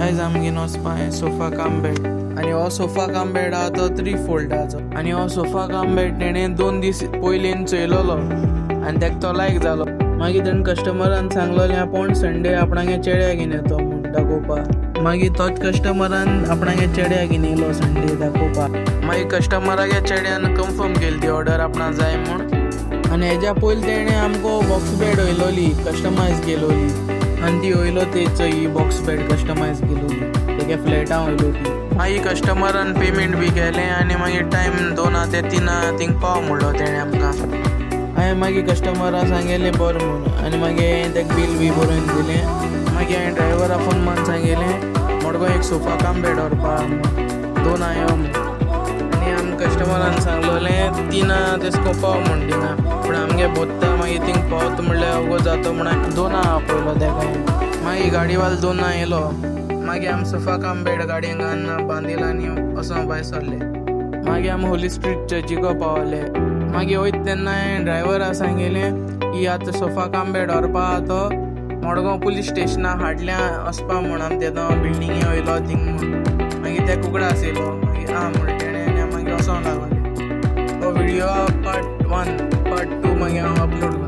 आयज आमगेन वचपा sofa cum bed आनी हो सोफा कम बेड आहा तो 3 फोल्डाचो आनी हो सोफा कम बेड तेणें 2 दीस पयलीं चोयलोलो आनी ताका तो लायक जालो. मागीर तेणें कस्टमरान सांगलोलें आपूण संडे आपणागे चेड्या घेवन येतो म्हूण दाखोवपाक. मागीर तोच कस्टमरान आपणागे चेड्या घेवन येयलो संडे दाखोवपाक. मागीर कस्टमरागे चेड्यान कन्फर्म केली ती ऑर्डर आपणा जाय म्हूण. आनी हेज्या पयलीं तेणें आमकां बॉक्स बेड वयलोली कस्टमायज केलोली आनी ती वयलो तेच ही बॉक्स बेड कस्टमायज केलोली तेगे फ्लॅटां वयलो ती. मागीर कस्टमरान पेमेंट बी केलें आनी मागीर टायम 2 ते 3 थिंग पाव म्हणलो तेणें आमकां. हांवें मागीर कस्टमराक सांगलें बरें म्हणून आनी मागीर हांवें तेका बील बी बरोवन दिलें. मागीर हांवें ड्रायव्हरा फोन मारून सांगलें मडगो एक सोफा कम बेड व्हरपा 2 यो म्हणून. आनी आमकां कस्टमरान सांगलोलें 3 तेसको पाव म्हूण थिंगा पूण आमगे बोत्ता मागीर थिंग पावता म्हणल्यार अगो जातो म्हणून 2 आपयलो तेका. मागीर गाडीवालो 2 येयलो. मागीर आमी सोफा कम बेड गाडयेन घालून बांदिलो आनी वचोन भायर सरले. मागीर आमी होली स्ट्रीट चर्चीको पावले. मागीर वयता तेन्ना हांवें ड्रायव्हराक सांगलें की आतां सोफा कम बेड व्हरपा तो मडगांव पुलीस स्टेशनाक हाडल्या वचपा म्हूण आमी तेदो बिल्डिंगे वयलो थिंग म्हूण. मागीर ते कुकडा आसलो मागीर म्हणलें तेणें मागीर वचोंक लागले. तो व्हिडियो पार्ट 1 पार्ट 2 मागीर हांव अपलोड